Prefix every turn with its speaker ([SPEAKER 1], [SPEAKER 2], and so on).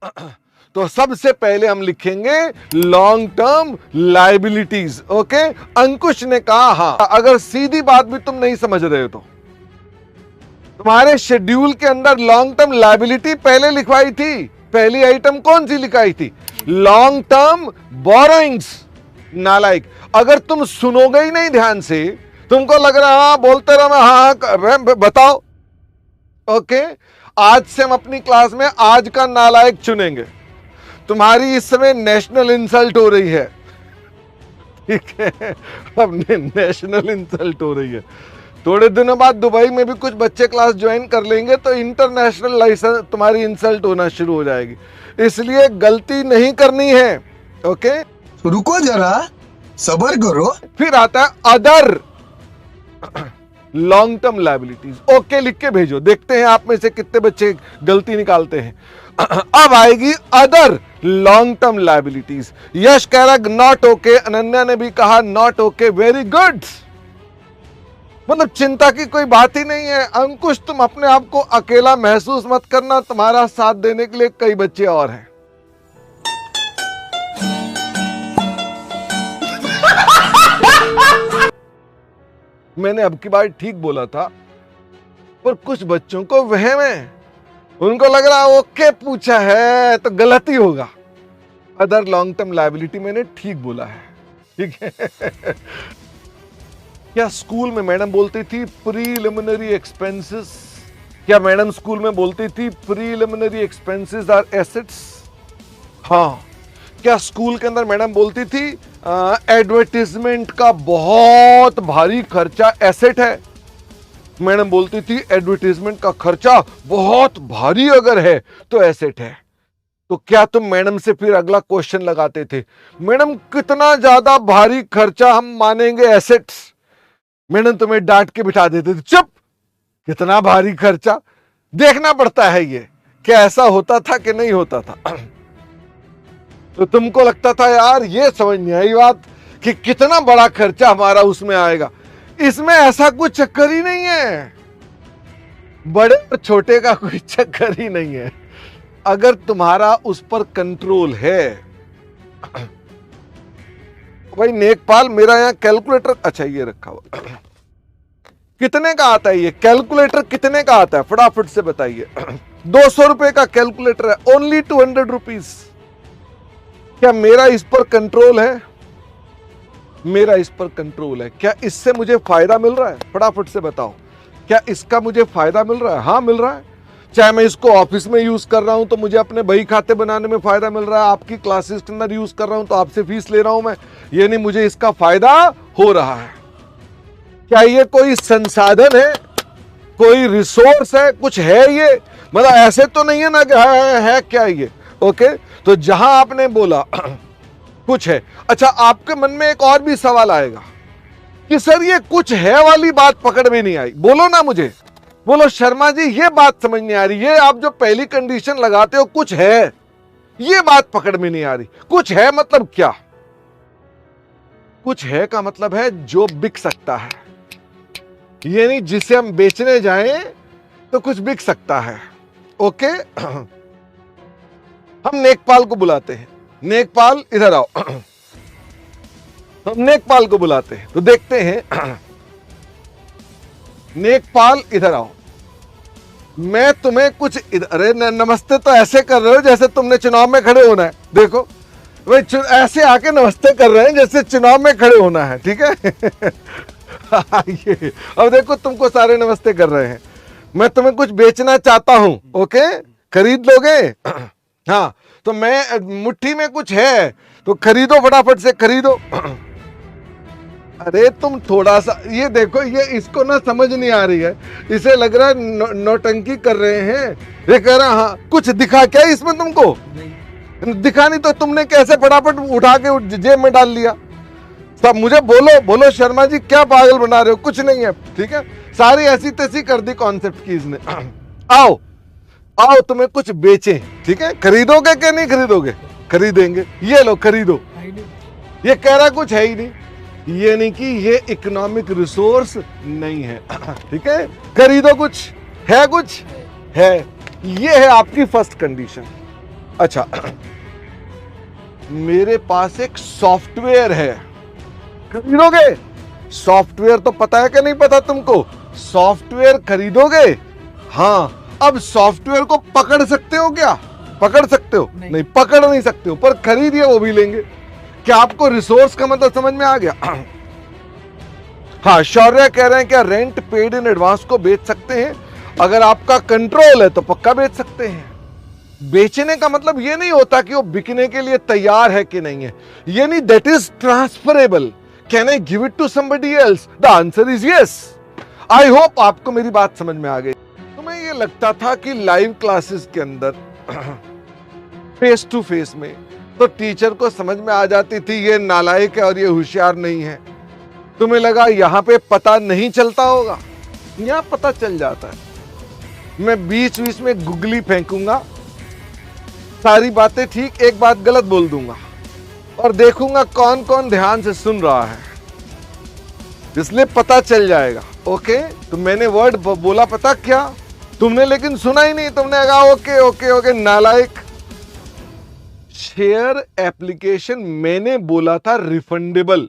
[SPEAKER 1] तो सबसे पहले हम लिखेंगे लॉन्ग टर्म लायबिलिटीज। ओके, अंकुश ने कहा हाँ, अगर सीधी बात भी तुम नहीं समझ रहे हो तो तुम्हारे शेड्यूल के अंदर लॉन्ग टर्म लायबिलिटी पहले लिखवाई थी। पहली आइटम कौन सी लिखाई थी? Long term borrowings. नालायक, अगर तुम सुनोगे ही नहीं ध्यान से, तुमको लग रहा हाँ बोलते रहो, मैं हाँ कर रहे, बताओ। ओके, आज से हम अपनी क्लास में आज का नालायक चुनेंगे। तुम्हारी इस समय नेशनल इंसल्ट हो रही है, ठीक है, अब नेशनल इंसल्ट हो रही है। थोड़े दिनों बाद दुबई में भी कुछ बच्चे क्लास ज्वाइन कर लेंगे तो इंटरनेशनल लाइसेंस तुम्हारी इंसल्ट होना शुरू हो जाएगी। इसलिए गलती नहीं करनी है। ओके,
[SPEAKER 2] रुको जरा, सब्र करो।
[SPEAKER 1] फिर आता है other long term liabilities. Okay लिख के भेजो, देखते हैं आप में से कितने बच्चे गलती निकालते हैं। अब आएगी अदर लॉन्ग टर्म लायबिलिटीज। यश कह रहा नॉट ओके, अनन्या ने भी कहा नॉट ओके, वेरी गुड। मतलब चिंता की कोई बात ही नहीं है। अंकुश, तुम अपने आप को अकेला महसूस मत करना, तुम्हारा साथ देने के लिए कई बच्चे और हैं। मैंने अब की बार ठीक बोला था, पर कुछ बच्चों को वहम है, उनको लग रहा ओके पूछा है तो गलती होगा। अदर लॉन्ग टर्म लायबिलिटी मैंने ठीक बोला है, ठीक है। क्या स्कूल में मैडम बोलती थी प्रीलिमिनरी एक्सपेंसेस? क्या मैडम स्कूल में बोलती थी प्रीलिमिनरी एक्सपेंसेस आर एसेट्स? हाँ। क्या स्कूल के अंदर मैडम बोलती थी एडवर्टीजमेंट का बहुत भारी खर्चा एसेट है? मैडम बोलती थी एडवर्टीजमेंट का खर्चा बहुत भारी अगर है तो एसेट है। तो क्या तुम मैडम से फिर अगला क्वेश्चन लगाते थे, मैडम कितना ज्यादा भारी खर्चा हम मानेंगे एसेट्स? मैडम तुम्हें डांट के बिठा देते थे, चुप, कितना भारी खर्चा, देखना पड़ता है ये क्या ऐसा होता था कि नहीं होता था। तो तुमको लगता था यार ये समझ नहीं आई बात कि कितना बड़ा खर्चा हमारा उसमें आएगा। इसमें ऐसा कुछ चक्कर ही नहीं है, बड़े और छोटे का कोई चक्कर ही नहीं है। अगर तुम्हारा उस पर कंट्रोल है। भाई नेकपाल, मेरा यहां कैलकुलेटर, अच्छा ये रखा हुआ, कितने का आता है ये कैलकुलेटर? कितने का आता है फटाफट से बताइए। 200 रुपए का कैलकुलेटर है, ओनली 200 रुपीज। क्या मेरा इस पर कंट्रोल है? मेरा इस पर कंट्रोल है। क्या इससे मुझे फायदा मिल रहा है? फटाफट से बताओ, क्या इसका मुझे फायदा मिल रहा है? हाँ मिल रहा है। चाहे मैं इसको ऑफिस में यूज कर रहा हूं तो मुझे अपने बही खाते बनाने में फायदा मिल रहा है, आपकी क्लासेस के अंदर यूज कर रहा हूं तो आपसे फीस ले रहा हूं मैं, ये नहीं मुझे इसका फायदा हो रहा है। क्या ये कोई संसाधन है, कोई रिसोर्स है, कुछ है ये? मतलब ऐसे तो नहीं है ना कि है क्या ये? ओके, तो जहां आपने बोला कुछ है, अच्छा आपके मन में एक और भी सवाल आएगा कि सर ये कुछ है वाली बात पकड़ में नहीं आई। बोलो ना मुझे, बोलो शर्मा जी ये बात समझ नहीं आ रही, ये आप जो पहली कंडीशन लगाते हो कुछ है, ये बात पकड़ में नहीं आ रही। कुछ है मतलब क्या? कुछ है का मतलब है जो बिक सकता है, ये नहीं जिसे हम बेचने जाएं तो कुछ बिक सकता है। ओके, हम नेकपाल को बुलाते हैं, नेकपाल इधर आओ। हम नेकपाल को बुलाते हैं तो देखते हैं। नेकपाल इधर आओ, मैं तुम्हें कुछ अरे नमस्ते तो ऐसे कर रहे हो जैसे तुमने चुनाव में खड़े होना है। देखो भाई ऐसे आके नमस्ते कर रहे हैं जैसे चुनाव में खड़े होना है, ठीक है। ये अब देखो तुमको सारे नमस्ते कर रहे हैं। मैं तुम्हें कुछ बेचना चाहता हूं, ओके, खरीद लोगे? हाँ, तो मैं मुट्ठी में कुछ है तो खरीदो, फटाफट से खरीदो। अरे तुम थोड़ा सा ये देखो, ये इसको ना समझ नहीं आ रही है, इसे लग रहा है नौटंकी कर रहे हैं। ये कह रहा हाँ कुछ दिखा क्या इसमें तुमको? नहीं दिखा, नहीं तो तुमने कैसे फटाफट उठा के जेब में डाल लिया? सब मुझे बोलो बोलो शर्मा जी क्या पागल बना रहे हो? कुछ नहीं है, ठीक है, सारी ऐसी तैसी कर दी कॉन्सेप्ट की इसने। आओ आओ तुम्हें कुछ बेचे, ठीक है, खरीदोगे कि नहीं खरीदोगे? खरीदेंगे, ये लो खरीदो। ये कह रहा कुछ है ही नहीं, ये नहीं कि ये इकोनॉमिक रिसोर्स नहीं है, ठीक है, खरीदो, कुछ है, कुछ है। ये है आपकी फर्स्ट कंडीशन। अच्छा, मेरे पास एक सॉफ्टवेयर है, खरीदोगे? सॉफ्टवेयर तो पता है कि नहीं पता तुमको? सॉफ्टवेयर खरीदोगे? हाँ। अब सॉफ्टवेयर को पकड़ सकते हो क्या? पकड़ सकते हो? नहीं, पकड़ नहीं सकते हो, पर खरीदिए वो भी लेंगे। क्या आपको रिसोर्स का मतलब समझ में आ गया? हाँ, शौर्य कह रहे हैं क्या रेंट पेड इन एडवांस को बेच सकते हैं? अगर आपका कंट्रोल है तो पक्का बेच सकते हैं। बेचने का मतलब ये नहीं होता कि वो बिकने के लिए तैयार है कि नहीं है, ये नहीं, that is transferable. Can I give it to somebody else? The answer is yes. I hope आपको मेरी बात समझ में आ गई। तुम्हें ये लगता था कि लाइव क्लासेस के अंदर फेस टू फेस में तो टीचर को समझ में आ जाती थी ये नालायक है और ये होशियार नहीं है। तुम्हें लगा यहां पे पता नहीं चलता होगा, यहां पता चल जाता है। मैं बीच बीच में गुगली फेंकूंगा, सारी बातें ठीक, एक बात गलत बोल दूंगा और देखूंगा कौन कौन ध्यान से सुन रहा है, इसलिए पता चल जाएगा। ओके, तो मैंने वर्ड बोला पता क्या, तुमने लेकिन सुना ही नहीं, तुमने कहा ओके ओके ओके नालायक। शेयर एप्लीकेशन मैंने बोला था रिफंडेबल,